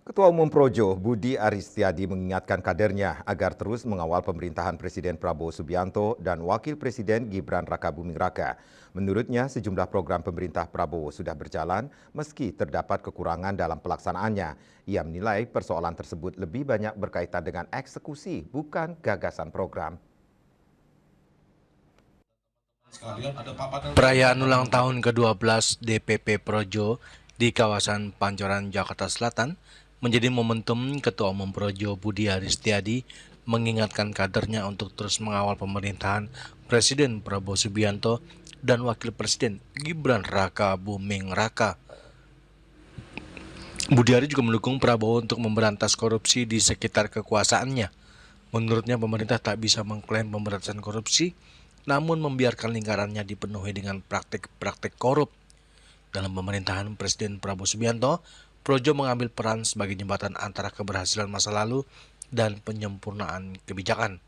Ketua Umum Projo, Budi Aristiadi mengingatkan kadernya agar terus mengawal pemerintahan Presiden Prabowo Subianto dan Wakil Presiden Gibran Rakabuming Raka. Menurutnya, sejumlah program pemerintah Prabowo sudah berjalan meski terdapat kekurangan dalam pelaksanaannya. Ia menilai persoalan tersebut lebih banyak berkaitan dengan eksekusi, bukan gagasan program. Perayaan ulang tahun ke-12 DPP Projo di kawasan Pancoran, Jakarta Selatan menjadi momentum Ketua Umum Projo Budi Aristiadi mengingatkan kadernya untuk terus mengawal pemerintahan Presiden Prabowo Subianto dan Wakil Presiden Gibran Rakabuming Raka. Budi Ari juga mendukung Prabowo untuk memberantas korupsi di sekitar kekuasaannya. Menurutnya pemerintah tak bisa mengklaim pemberantasan korupsi, namun membiarkan lingkarannya dipenuhi dengan praktik-praktik korup. Dalam pemerintahan Presiden Prabowo Subianto, Projo mengambil peran sebagai jembatan antara keberhasilan masa lalu dan penyempurnaan kebijakan.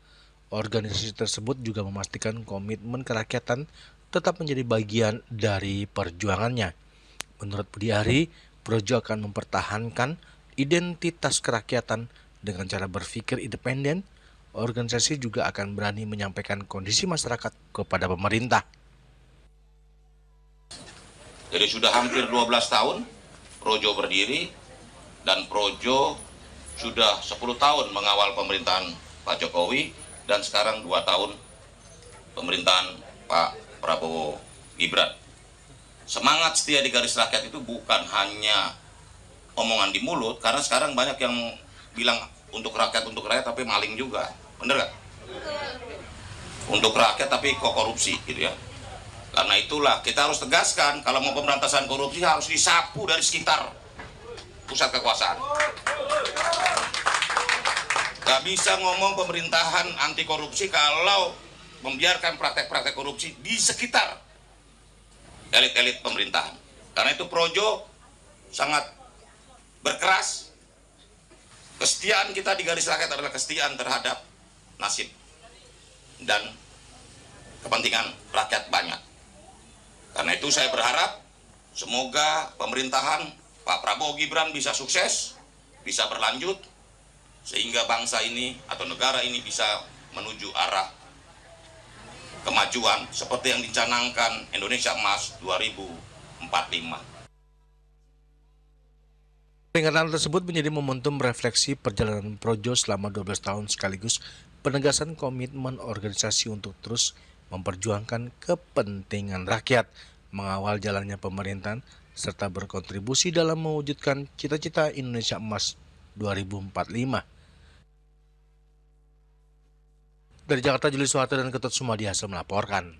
Organisasi tersebut juga memastikan komitmen kerakyatan tetap menjadi bagian dari perjuangannya. Menurut Budi Ari, Projo akan mempertahankan identitas kerakyatan dengan cara berpikir independen. Organisasi juga akan berani menyampaikan kondisi masyarakat kepada pemerintah. Jadi sudah hampir 12 tahun Projo berdiri dan Projo sudah 10 tahun mengawal pemerintahan Pak Jokowi dan sekarang 2 tahun pemerintahan Pak Prabowo Gibran. Semangat setia di garis rakyat itu bukan hanya omongan di mulut, karena sekarang banyak yang bilang untuk rakyat tapi maling juga. Bener gak? Untuk rakyat tapi kok korupsi gitu ya. Karena itulah kita harus tegaskan kalau mau pemberantasan korupsi harus disapu dari sekitar pusat kekuasaan. Gak bisa ngomong pemerintahan anti korupsi kalau membiarkan praktek-praktek korupsi di sekitar elit-elit pemerintahan. Karena itu Projo sangat berkeras. Kesetiaan kita di garis rakyat adalah kesetiaan terhadap nasib dan kepentingan rakyat banyak. Karena itu saya berharap semoga pemerintahan Pak Prabowo Gibran bisa sukses, bisa berlanjut, sehingga bangsa ini atau negara ini bisa menuju arah kemajuan seperti yang dicanangkan Indonesia Emas 2045. Peringatan tersebut menjadi momentum refleksi perjalanan Projo selama 12 tahun sekaligus penegasan komitmen organisasi untuk terus memperjuangkan kepentingan rakyat, mengawal jalannya pemerintahan, serta berkontribusi dalam mewujudkan cita-cita Indonesia Emas 2045. Dari Jakarta, Julius Soeharto dan Ketut Sumadi Hasil melaporkan.